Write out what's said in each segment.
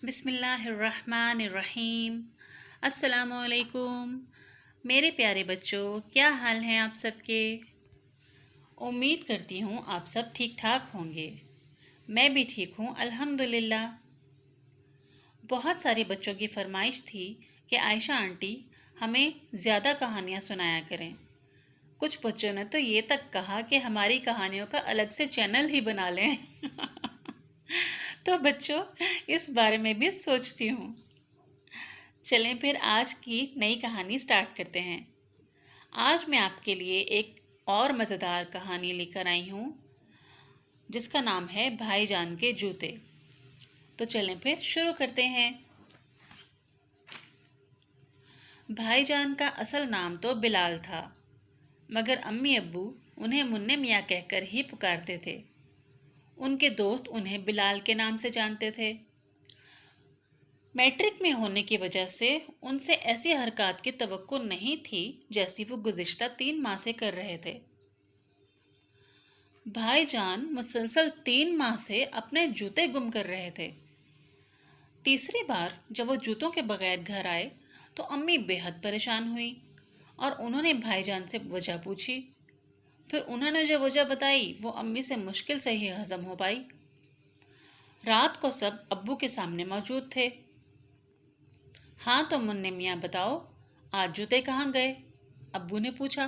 بسم اللہ الرحمن الرحیم۔ السلام علیکم میرے پیارے بچوں، کیا حال ہیں آپ سب کے؟ امید کرتی ہوں آپ سب ٹھیک ٹھاک ہوں گے۔ میں بھی ٹھیک ہوں الحمدللہ۔ بہت سارے بچوں کی فرمائش تھی کہ عائشہ آنٹی ہمیں زیادہ کہانیاں سنایا کریں۔ کچھ بچوں نے تو یہ تک کہا کہ ہماری کہانیوں کا الگ سے چینل ہی بنا لیں۔ تو بچوں، اس بارے میں بھی سوچتی ہوں۔ چلیں پھر آج کی نئی کہانی سٹارٹ کرتے ہیں۔ آج میں آپ کے لیے ایک اور مزیدار کہانی لے کر آئی ہوں جس کا نام ہے بھائی جان کے جوتے۔ تو چلیں پھر شروع کرتے ہیں۔ بھائی جان کا اصل نام تو بلال تھا، مگر امی ابو انہیں منّے میاں کہہ کر ہی پکارتے تھے۔ ان کے دوست انہیں بلال کے نام سے جانتے تھے۔ میٹرک میں ہونے کی وجہ سے ان سے ایسی حرکات کی توقع نہیں تھی جیسی وہ گزشتہ 3 ماہ سے کر رہے تھے۔ بھائی جان مسلسل 3 ماہ سے اپنے جوتے گم کر رہے تھے۔ تیسری بار جب وہ جوتوں کے بغیر گھر آئے تو امی بے حد پریشان ہوئی اور انہوں نے بھائی جان سے وجہ پوچھی۔ پھر انہوں نے جو وجہ بتائی وہ امی سے مشکل سے ہی ہضم ہو پائی۔ رات کو سب ابو کے سامنے موجود تھے۔ ہاں تو منّے میاں بتاؤ، آج جوتے کہاں گئے؟ ابو نے پوچھا۔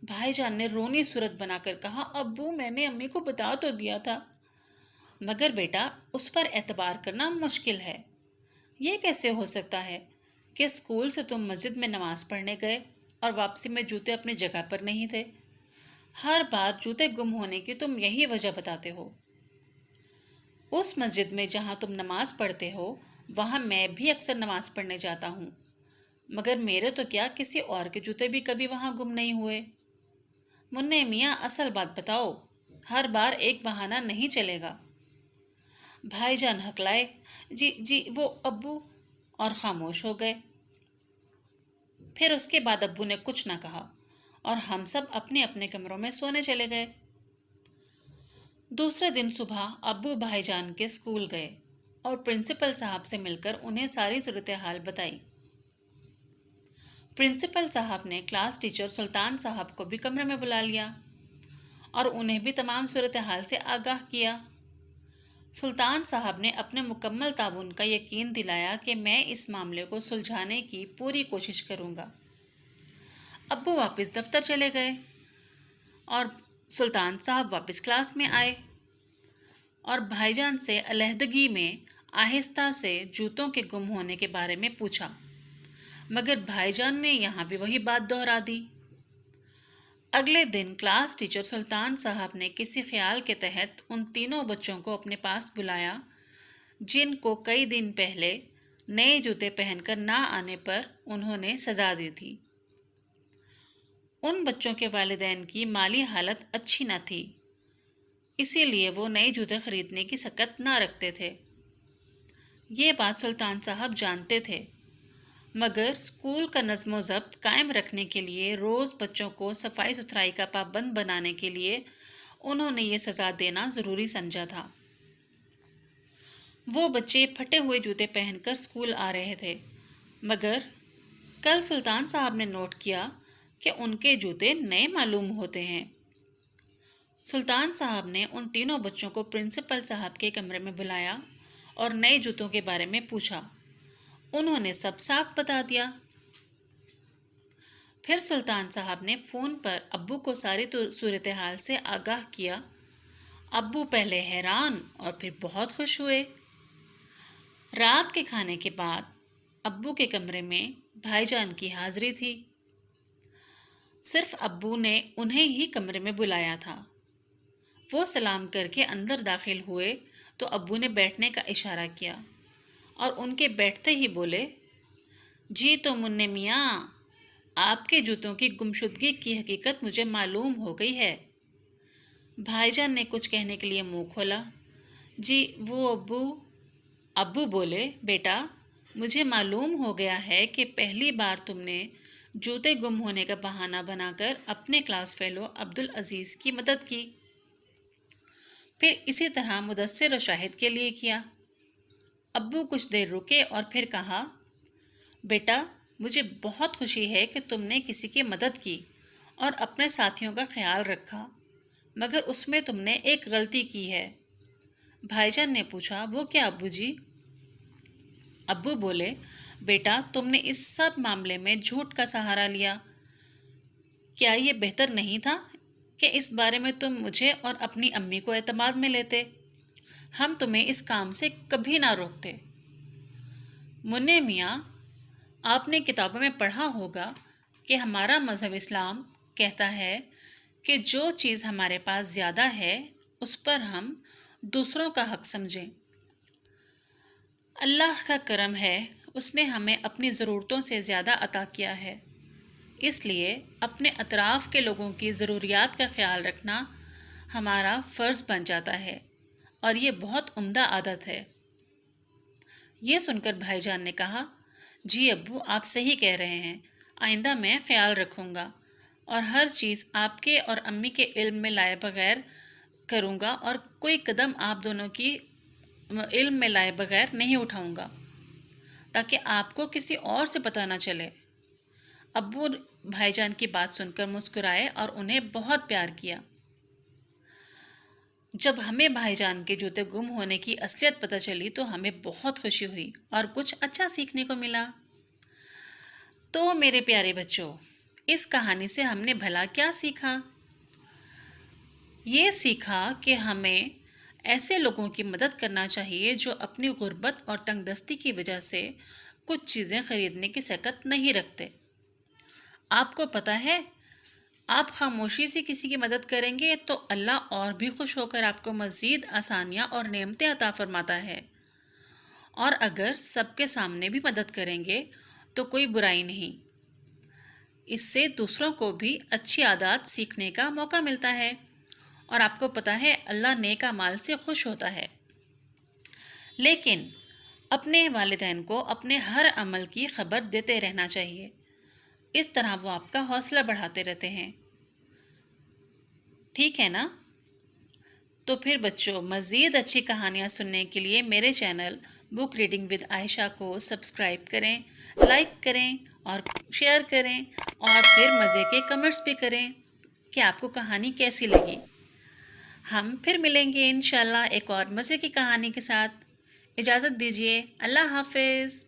بھائی جان نے رونی صورت بنا کر کہا، ابو میں نے امی کو بتا تو دیا تھا، مگر بیٹا اس پر اعتبار کرنا مشکل ہے۔ یہ کیسے ہو سکتا ہے کہ اسکول سے تم مسجد میں نماز پڑھنے گئے اور واپسی میں جوتے اپنی جگہ پر نہیں تھے؟ ہر بار جوتے گم ہونے کی تم یہی وجہ بتاتے ہو۔ اس مسجد میں جہاں تم نماز پڑھتے ہو وہاں میں بھی اکثر نماز پڑھنے جاتا ہوں، مگر میرے تو کیا کسی اور کے جوتے بھی کبھی وہاں گم نہیں ہوئے۔ منّے میاں اصل بات بتاؤ، ہر بار ایک بہانہ نہیں چلے گا۔ بھائی جان ہکلائے، جی وہ ابو، اور خاموش ہو گئے۔ پھر اس کے بعد ابو نے کچھ نہ کہا اور ہم سب اپنے اپنے کمروں میں سونے چلے گئے۔ دوسرے دن صبح ابو بھائی جان کے اسکول گئے اور پرنسپل صاحب سے مل کر انہیں ساری صورتحال بتائی۔ پرنسپل صاحب نے کلاس ٹیچر سلطان صاحب کو بھی کمرے میں بلا لیا اور انہیں بھی تمام صورتحال سے آگاہ کیا۔ سلطان صاحب نے اپنے مکمل تعاون کا یقین دلایا کہ میں اس معاملے کو سلجھانے کی پوری کوشش کروں گا۔ ابو واپس دفتر چلے گئے اور سلطان صاحب واپس کلاس میں آئے اور بھائی جان سے علیحدگی میں آہستہ سے جوتوں کے گم ہونے کے بارے میں پوچھا، مگر بھائی جان نے یہاں بھی وہی بات دہرا دی۔ اگلے دن کلاس ٹیچر سلطان صاحب نے کسی خیال کے تحت ان تینوں بچوں کو اپنے پاس بلایا جن کو کئی دن پہلے نئے جوتے پہن کر نہ آنے پر انہوں نے سزا دی تھی۔ ان بچوں کے والدین کی مالی حالت اچھی نہ تھی، اسی لیے وہ نئے جوتے خریدنے کی سکت نہ رکھتے تھے۔ یہ بات سلطان صاحب جانتے تھے، مگر اسکول کا نظم و ضبط قائم رکھنے کے لیے روز بچوں کو صفائی ستھرائی کا پابند بنانے کے لیے انہوں نے یہ سزا دینا ضروری سمجھا تھا۔ وہ بچے پھٹے ہوئے جوتے پہن کر اسکول آ رہے تھے، مگر کل سلطان صاحب نے نوٹ کیا کہ ان کے جوتے نئے معلوم ہوتے ہیں۔ سلطان صاحب نے ان تینوں بچوں کو پرنسپل صاحب کے کمرے میں بلایا اور نئے جوتوں کے بارے میں پوچھا۔ انہوں نے سب صاف بتا دیا۔ پھر سلطان صاحب نے فون پر ابو کو ساری صورتحال سے آگاہ کیا۔ ابو پہلے حیران اور پھر بہت خوش ہوئے۔ رات کے کھانے کے بعد ابو کے کمرے میں بھائی جان کی حاضری تھی۔ صرف ابو نے انہیں ہی کمرے میں بلایا تھا۔ وہ سلام کر کے اندر داخل ہوئے تو ابو نے بیٹھنے کا اشارہ کیا اور ان کے بیٹھتے ہی بولے، جی تو منّے میاں، آپ کے جوتوں کی گمشدگی کی حقیقت مجھے معلوم ہو گئی ہے۔ بھائی جان نے کچھ کہنے کے لیے منہ کھولا۔ جی وہ ابو بولے، بیٹا مجھے معلوم ہو گیا ہے کہ پہلی بار تم نے جوتے گم ہونے کا بہانہ بنا کر اپنے کلاس فیلو عبدالعزیز کی مدد کی، پھر اسی طرح مدثر و شاہد کے لیے کیا۔ ابو کچھ دیر رکے اور پھر کہا، بیٹا مجھے بہت خوشی ہے کہ تم نے کسی کی مدد کی اور اپنے ساتھیوں کا خیال رکھا، مگر اس میں تم نے ایک غلطی کی ہے۔ بھائی جان نے پوچھا، وہ کیا ابو جی؟ ابو بولے، بیٹا تم نے اس سب معاملے میں جھوٹ کا سہارا لیا۔ کیا یہ بہتر نہیں تھا کہ اس بارے میں تم مجھے اور اپنی امی کو اعتماد میں لیتے؟ ہم تمہیں اس کام سے کبھی نہ روکتے۔ منع میاں، آپ نے کتابوں میں پڑھا ہوگا کہ ہمارا مذہب اسلام کہتا ہے کہ جو چیز ہمارے پاس زیادہ ہے اس پر ہم دوسروں کا حق سمجھیں۔ اللہ کا کرم ہے، اس نے ہمیں اپنی ضرورتوں سے زیادہ عطا کیا ہے، اس لیے اپنے اطراف کے لوگوں کی ضروریات کا خیال رکھنا ہمارا فرض بن جاتا ہے، اور یہ بہت عمدہ عادت ہے۔ یہ سن کر بھائی جان نے کہا، جی ابو آپ صحیح کہہ رہے ہیں، آئندہ میں خیال رکھوں گا اور ہر چیز آپ کے اور امی کے علم میں لائے بغیر کروں گا، اور کوئی قدم آپ دونوں کی علم میں لائے بغیر نہیں اٹھاؤں گا، تاکہ آپ کو کسی اور سے پتہ نہ چلے۔ ابو بھائی جان کی بات سن کر مسکرائے اور انہیں بہت پیار کیا۔ جب ہمیں بھائی جان کے جوتے گم ہونے کی اصلیت پتہ چلی تو ہمیں بہت خوشی ہوئی اور کچھ اچھا سیکھنے کو ملا۔ تو میرے پیارے بچوں، اس کہانی سے ہم نے بھلا کیا سیکھا؟ یہ سیکھا کہ ہمیں ایسے لوگوں کی مدد کرنا چاہیے جو اپنی غربت اور تنگ دستی کی وجہ سے کچھ چیزیں خریدنے کی سکت نہیں رکھتے۔ آپ کو پتہ ہے، آپ خاموشی سے کسی کی مدد کریں گے تو اللہ اور بھی خوش ہو کر آپ کو مزید آسانیاں اور نعمتیں عطا فرماتا ہے، اور اگر سب کے سامنے بھی مدد کریں گے تو کوئی برائی نہیں۔ اس سے دوسروں کو بھی اچھی عادات سیکھنے کا موقع ملتا ہے، اور آپ کو پتہ ہے اللہ نیک اعمال سے خوش ہوتا ہے۔ لیکن اپنے والدین کو اپنے ہر عمل کی خبر دیتے رہنا چاہیے، اس طرح وہ آپ کا حوصلہ بڑھاتے رہتے ہیں۔ ٹھیک ہے نا؟ تو پھر بچوں، مزید اچھی کہانیاں سننے کے لیے میرے چینل بک ریڈنگ ود عائشہ کو سبسکرائب کریں، لائک کریں اور شیئر کریں، اور پھر مزے کے کمنٹس بھی کریں کہ آپ کو کہانی کیسی لگی۔ ہم پھر ملیں گے انشاءاللہ ایک اور مزے کی کہانی کے ساتھ۔ اجازت دیجیے، اللہ حافظ۔